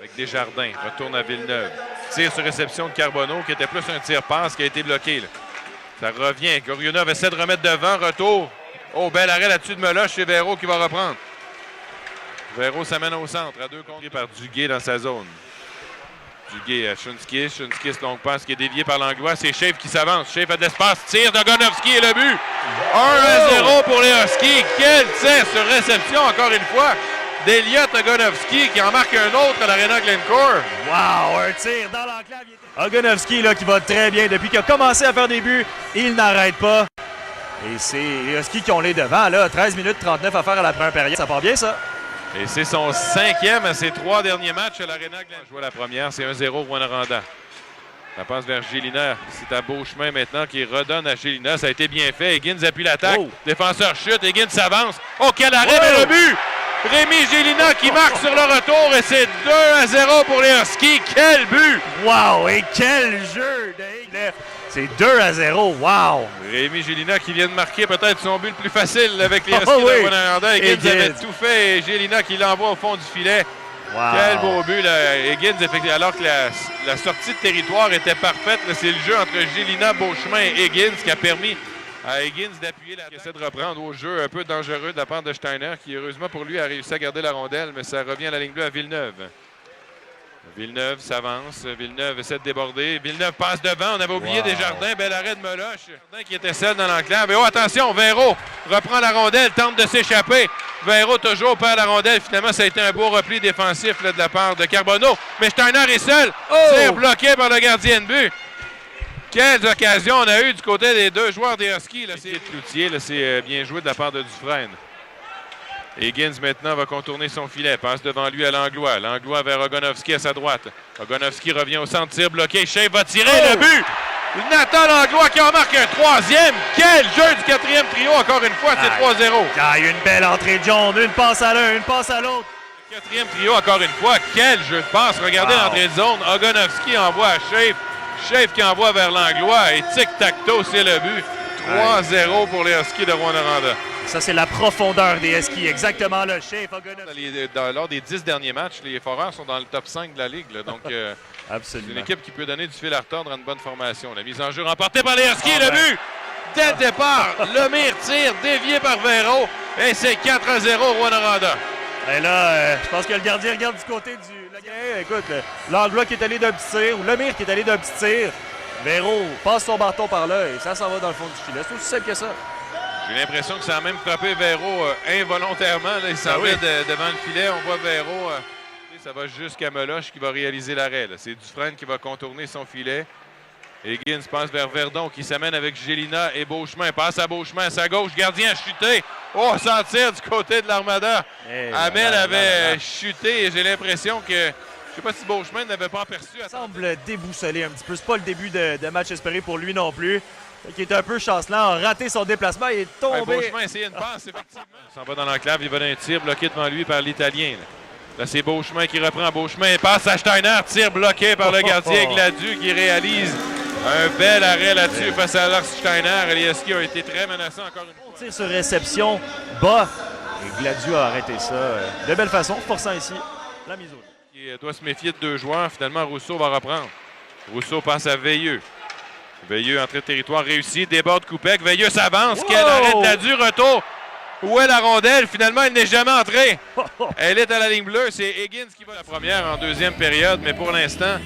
avec Desjardins. Retourne à Villeneuve. Tir sur réception de Carbonneau, qui était plus un tir-passe qui a été bloqué. Là. Ça revient. Goriunov essaie de remettre devant. Retour. Oh, bel arrêt là-dessus de Meloche. C'est Véro qui va reprendre. Véro s'amène au centre. À 2 contre par Duguay dans sa zone. Duguay à Shunskis. Shunskis, longue passe qui est déviée par Langlois. C'est Schaeff qui s'avance. Schaeff a de l'espace. Tire de Gonovski et le but. 1-0 pour les Huskies. Quel tir sur réception, encore une fois, d'Eliott Ogonovski qui en marque un autre à l'Arena Glencore. Wow, un tir dans l'enclave. Ogonovski là, qui va très bien. Depuis qu'il a commencé à faire des buts, il n'arrête pas. Et c'est les Huskies qui ont les devants. Là. 13 minutes 39 à faire à la première période. Ça part bien, ça. Et c'est son 5e à ses 3 derniers matchs à l'Arena Glencore. Joue la première, c'est 1-0 Rwanda. Ça passe vers Gélina. C'est à Beauchemin maintenant qui redonne à Gélina. Ça a été bien fait. Higgins appuie l'attaque. Oh. Défenseur chute. Higgins s'avance. Oh, quel arrêt, mais le but! Rémi Gélina qui marque sur le retour et c'est 2-0 pour les Huskies. Quel but! Wow! Et quel jeu de Higgins! C'est 2-0. Wow! Rémi Gélina qui vient de marquer peut-être son but le plus facile avec les Huskies de Rwanda. Higgins avait tout fait et Gélina qui l'envoie au fond du filet. Wow. Quel beau but, là. Higgins, alors que la sortie de territoire était parfaite. C'est le jeu entre Gélina, Beauchemin et Higgins qui a permis à Higgins d'appuyer la tête. Il essaie de reprendre au jeu un peu dangereux de la part de Steiner qui, heureusement pour lui, a réussi à garder la rondelle, mais ça revient à la ligne bleue à Villeneuve. Villeneuve s'avance. Villeneuve essaie de déborder. Villeneuve passe devant. On avait oublié Desjardins. Bel arrêt de Meloche. Desjardins qui était seul dans l'enclave. Et oh, attention, Véro reprend la rondelle, tente de s'échapper. Véro toujours perd la rondelle. Finalement, ça a été un beau repli défensif là, de la part de Carbonneau. Mais Steiner est seul. Tir bloqué par le gardien de but. Quelles occasions on a eues du côté des deux joueurs des Huskies. C'est Cloutier. C'est bien joué de la part de Dufresne. Higgins maintenant va contourner son filet. Passe devant lui à Langlois. Langlois vers Ogonovski à sa droite. Ogonovski revient au centre, tir bloqué. Schaeff va tirer le but. Nathan Langlois qui en marque un 3e. Quel jeu du 4e trio encore une fois. C'est 3-0. Il y a une belle entrée de John. Une passe à l'un, une passe à l'autre. 4e trio encore une fois. Quel jeu de passe. Regardez l'entrée de zone. Ogonovski envoie à Schaeff. Schaeff qui envoie vers Langlois. Et tic-tac-toe, c'est le but. 3-0 pour les Huskies de Rwanda. Ça, c'est la profondeur des Huskies. Exactement, le Schaeff. Lors des 10 derniers matchs, les Foreurs sont dans le top 5 de la Ligue. Là, donc, c'est une équipe qui peut donner du fil à retordre à une bonne formation. La mise en jeu remportée par les Huskies. Le but! Dès le départ, Lemire tire, dévié par Véro. Et c'est 4-0 Rwanda. Et là, je pense que le gardien regarde du côté du... Écoute, Langlois qui est allé d'un petit tir, ou Lemire qui est allé d'un petit tir. Véro passe son bâton par là et ça s'en va dans le fond du filet. C'est aussi simple que ça. J'ai l'impression que ça a même frappé Véro involontairement. Là, il s'en va devant le filet. On voit Véro. Ça va jusqu'à Meloche qui va réaliser l'arrêt. C'est Dufresne qui va contourner son filet. Higgins passe vers Verdon qui s'amène avec Gélina et Beauchemin. Passe à Beauchemin à sa gauche. Gardien a chuté. Oh, ça tire du côté de l'Armada. Amel avait chuté et j'ai l'impression que... Je ne sais pas si Beauchemin n'avait pas aperçu. Il semble déboussolé un petit peu. C'est pas le début de match espéré pour lui non plus. Qui est un peu chancelant, a raté son déplacement, il est tombé. Beauchemin a essayé une passe, effectivement. Il s'en va dans l'enclave, il va d'un tir bloqué devant lui par l'Italien. Là, c'est Beauchemin qui reprend. Beauchemin passe à Steiner, tir bloqué par le gardien Gladu qui réalise un bel arrêt là-dessus face à Lars Steiner. Les Huskies ont été très menaçants encore une fois. Tir sur réception, bas. Et Gladu a arrêté ça de belle façon, forçant ici la mise au jeu. Il doit se méfier de 2 joueurs. Finalement, Rousseau va reprendre. Rousseau passe à Veilleux. Veilleux, entrée de territoire réussie, déborde Koupek. Veilleux s'avance. Quel arrêt de Gladu, retour. Où est la rondelle? Finalement, elle n'est jamais entrée. Elle est à la ligne bleue. C'est Higgins qui va la première en 2e période. Mais pour l'instant,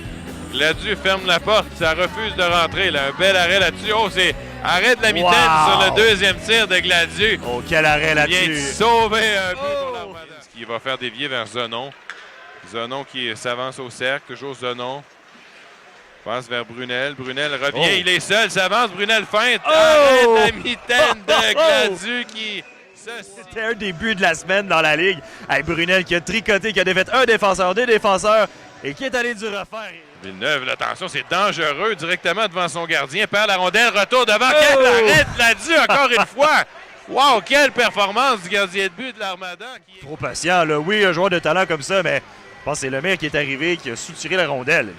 Gladu ferme la porte. Ça refuse de rentrer. Là. Un bel arrêt là-dessus. Oh, c'est arrêt de la mitaine sur le 2e tir de Gladu. Oh, quel arrêt là-dessus. Il vient de sauver un but pour l'Armada. Qui va faire dévier vers Zenon. Zenon qui s'avance au cercle. Toujours Zenon. Passe vers Brunel. Brunel revient. Il est seul. S'avance. Brunel feinte. Arrête la mitaine de Gladu qui... C'était un des buts de la semaine dans la Ligue. Hey, Brunel qui a tricoté, qui a défait un défenseur, 2 défenseurs et qui est allé du refaire. Villeneuve, attention, c'est dangereux directement devant son gardien. Perd la rondelle, retour devant. Quel arrêt de Gladu encore une fois. Wow, quelle performance du gardien de but de l'Armada. Trop patient, là. Oui, un joueur de talent comme ça, mais je pense que c'est Lemire qui est arrivé, qui a soutiré la rondelle.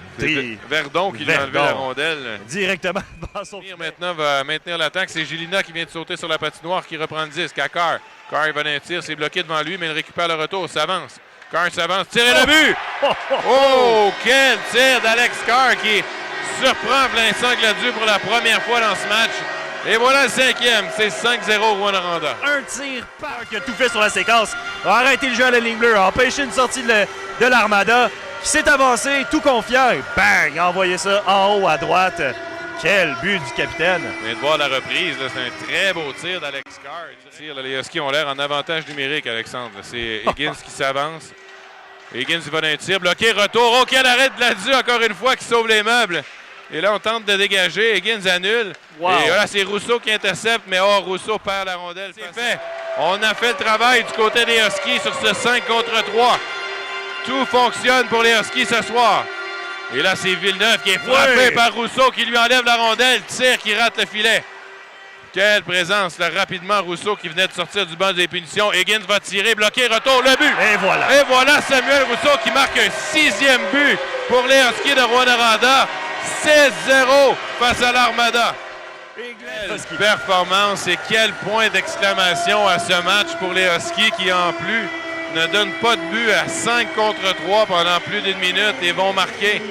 Verdon qui lui a enlevé la rondelle. Directement devant son filet. Maintenant va maintenir l'attaque. C'est Gélina qui vient de sauter sur la patinoire qui reprend le disque à Carr. Carr il va d'un tir, c'est bloqué devant lui, mais il récupère le retour, s'avance. Carr s'avance, tire le but! Oh, quel tir d'Alex Carr qui surprend plein sang Gladieux pour la première fois dans ce match. Et voilà le 5e, c'est 5-0 Rwanda. Un tir par qui a tout fait sur la séquence. A arrêté le jeu à la ligne bleue, a empêché une sortie de l'Armada, qui s'est avancé tout confiant et bang, il a envoyé ça en haut à droite. Quel but du capitaine. On vient de voir la reprise, c'est un très beau tir d'Alex Carr. Les Huskies ont l'air en avantage numérique, Alexandre. C'est Higgins qui s'avance. Higgins va d'un tir, bloqué, retour. Oh, quel arrêt de Gladieux, encore une fois, qui sauve les meubles. Et là, on tente de dégager. Higgins annule. Wow. Et là, c'est Rousseau qui intercepte, mais Rousseau perd la rondelle. C'est fait. On a fait le travail du côté des Huskies sur ce 5 contre 3. Tout fonctionne pour les Huskies ce soir. Et là, c'est Villeneuve qui est frappé par Rousseau qui lui enlève la rondelle. Tir qui rate le filet. Quelle présence, là, rapidement, Rousseau qui venait de sortir du banc des punitions. Higgins va tirer, bloquer, retour, le but. Et voilà. Et voilà Samuel Rousseau qui marque un 6e but pour les Huskies de Rwanda. 16-0 face à l'Armada. Quelle performance et quel point d'exclamation à ce match pour les Huskies qui, en plus, ne donnent pas de but à 5 contre 3 pendant plus d'une minute et vont marquer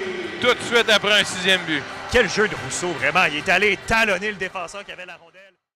tout de suite après un 6e but. Quel jeu de Rousseau, vraiment. Il est allé talonner le défenseur qui avait la rondelle.